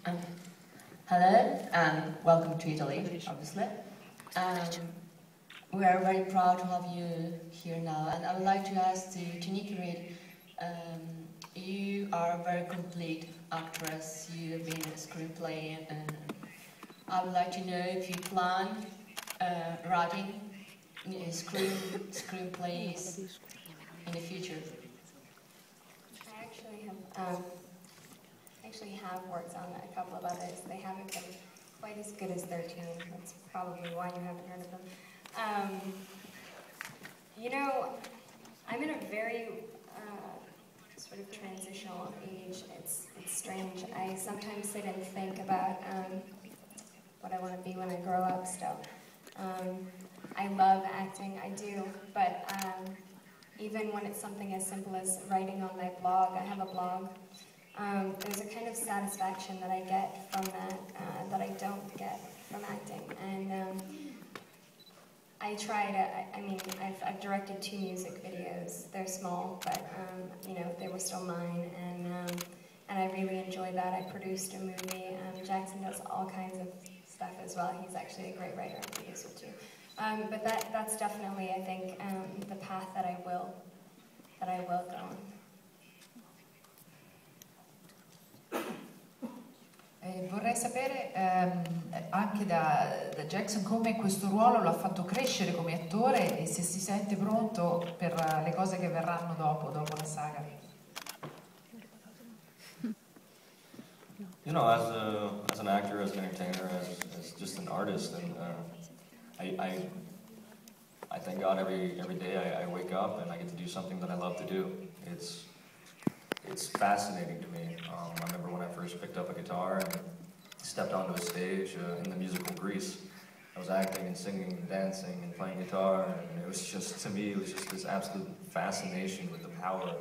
Um, Hello and welcome to Italy, obviously. We are very proud to have you here now, and I would like to ask to Nikki Reed, you are a very complete actress, you have been a screenplay, and I would like to know if you plan writing screenplays in the future. I actually have worked on a couple of others. They haven't been quite as good as 13. That's probably why you haven't heard of them. You know, I'm in a very sort of transitional age. It's strange. I sometimes sit and think about what I want to be when I grow up still. I love acting, I do, but even when it's something as simple as writing on my blog, I have a blog, there's a kind of satisfaction that I get from that that I don't get from acting. And I try to, I mean, I've directed 2 music videos. They're small, but you know, they were still mine, and I really enjoy that. I produced a movie. Jackson does all kinds of stuff as well. He's actually a great writer and producer too. But that's definitely, I think, the path that I will go on. Vorrei sapere anche da Jackson come questo ruolo lo ha fatto crescere come attore e se si sente pronto per le cose che verranno dopo la saga. You know, as an actor, as an entertainer, as just an artist, and I thank God every day I wake up and I get to do something that I love to do. It's fascinating to me. I remember when I first picked up a guitar and stepped onto a stage in the musical Grease. I was acting and singing and dancing and playing guitar, and it was just, to me, it was just this absolute fascination with the power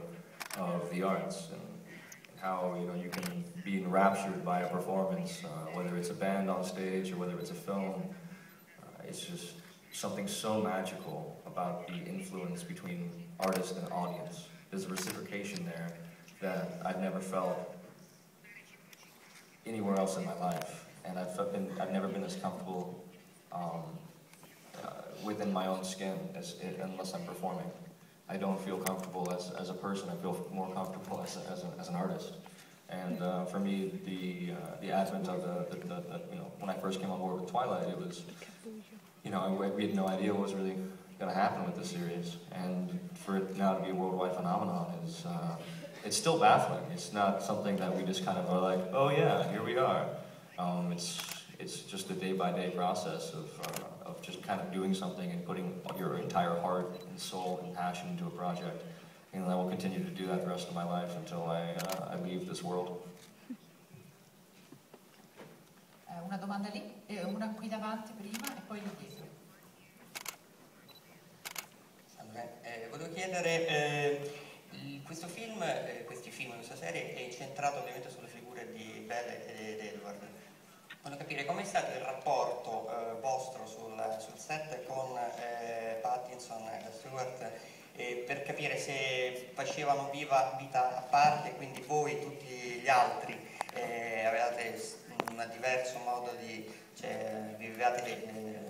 of the arts and how, you know, you can be enraptured by a performance, whether it's a band on stage or whether it's a film. It's just something so magical about the influence between artist and audience. There's a reciprocation there that I've never felt anywhere else in my life, and I've never been as comfortable within my own skin unless I'm performing. I don't feel comfortable as a person. I feel more comfortable as an artist. And for me, the advent of the you know, when I first came on board with Twilight, it was, you know, we had no idea what was really going to happen with the series, and for it now to be a worldwide phenomenon is. It's still baffling. It's not something that we just kind of are like, oh yeah, here we are. It's just a day-by-day process of just kind of doing something and putting your entire heart and soul and passion into a project. And I will continue to do that the rest of my life until I leave this world. Una domanda lì, una qui davanti prima e poi lì dietro. Allora, volevo chiedere... questi film, questa serie è incentrato ovviamente sulle figure di Belle ed Edward. Voglio capire com'è stato il rapporto vostro sul set con Pattinson e Stewart, per capire se facevano vita a parte, quindi voi e tutti gli altri avevate un diverso modo di, cioè, vivevate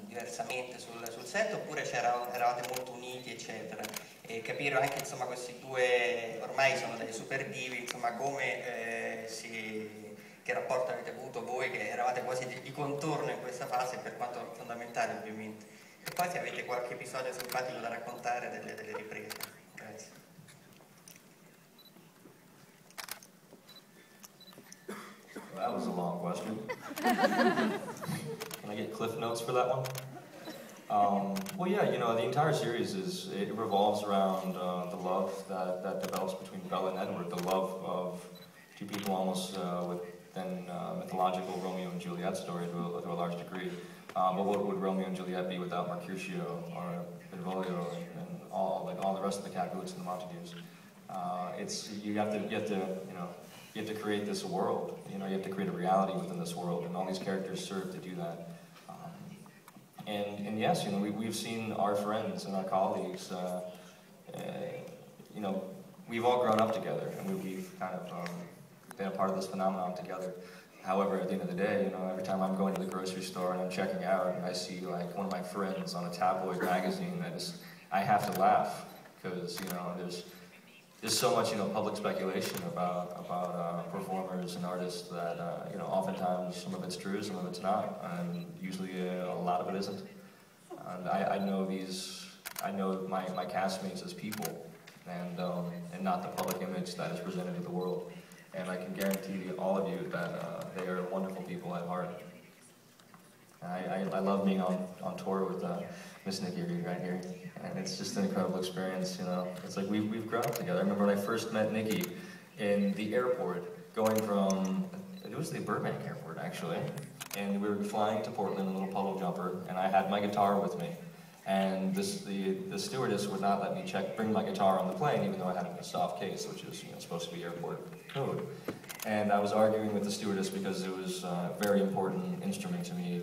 diversamente sul set, oppure eravate molto uniti, eccetera, e capire anche, insomma, questi due ormai sono dei super divi, insomma, come che rapporto avete avuto voi che eravate quasi di contorno in questa fase, per quanto fondamentale ovviamente, e poi se avete qualche episodio simpatico da raccontare delle riprese. Grazie. Well, that was a long question. Can I get cliff notes for that one? Well, yeah, you know, the entire series it revolves around the love that develops between Bella and Edward, the love of 2 people almost within mythological Romeo and Juliet story to a large degree. But what would Romeo and Juliet be without Mercutio or Benvolio and all the rest of the Capulets and the Montagues? You have to create this world. You know, you have to create a reality within this world, and all these characters serve to do that. And yes, you know, we've seen our friends and our colleagues. You know, we've all grown up together, and we've kind of been a part of this phenomenon together. However, at the end of the day, you know, every time I'm going to the grocery store and I'm checking out and I see like one of my friends on a tabloid magazine, I have to laugh because, you know, there's so much, you know, public speculation about performers and artists that, you know, oftentimes some of it's true, some of it's not, and usually a lot of it isn't. And I know my castmates as people, and not the public image that is presented to the world. And I can guarantee all of you that they are wonderful people at heart. I love being on tour with Miss Nikki right here, and it's just an incredible experience. You know, it's like we've grown up together. I remember when I first met Nikki in the airport, going from it was the Burbank airport actually, and we were flying to Portland in a little puddle jumper, and I had my guitar with me. And the stewardess would not let me bring my guitar on the plane, even though I had it in a soft case, which is, you know, supposed to be airport code. And I was arguing with the stewardess because it was a very important instrument to me,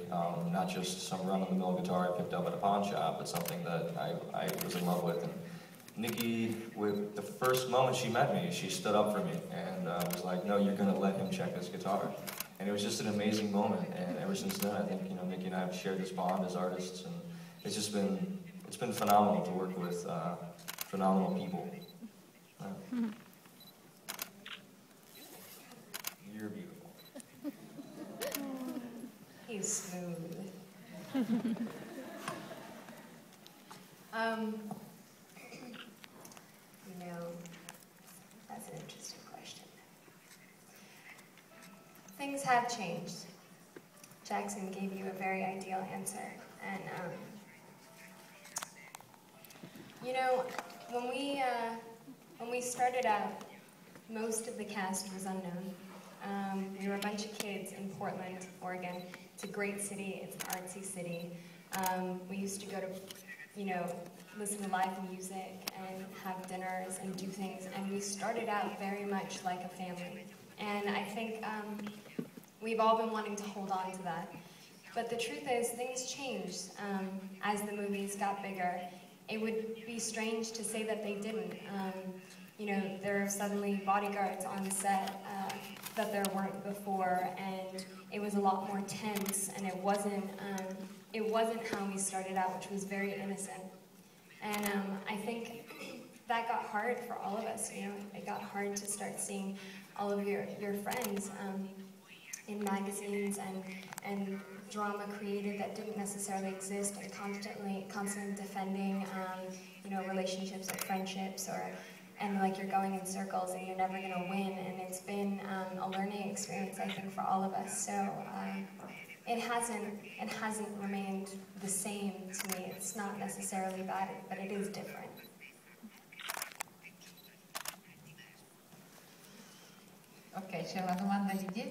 not just some run-of-the-mill guitar I picked up at a pawn shop, but something that I was in love with. And Nikki, with the first moment she met me, she stood up for me and was like, "No, you're going to let him check this guitar." And it was just an amazing moment. And ever since then, I think, you know, Nikki and I have shared this bond as artists, and it's been phenomenal to work with phenomenal people. You're beautiful. He's smooth. You know, that's an interesting question. Things have changed. Jackson gave you a very ideal answer, and you know, when we started out, most of the cast was unknown. We were a bunch of kids in Portland, Oregon. It's a great city. It's an artsy city. We used to go to, you know, listen to live music and have dinners and do things. And we started out very much like a family. And I think we've all been wanting to hold on to that. But the truth is, things changed as the movies got bigger. It would be strange to say that they didn't. You know, there are suddenly bodyguards on set that there weren't before, and it was a lot more tense, and it wasn't how we started out, which was very innocent. And I think that got hard for all of us. You know, it got hard to start seeing all of your friends in magazines and drama created that didn't necessarily exist, and constantly defending you know, relationships or friendships, and like you're going in circles and you're never going to win. And it's been a learning experience, I think, for all of us. So it hasn't remained the same to me. It's not necessarily bad, but it is different. Ok, c'è una domanda lì dietro.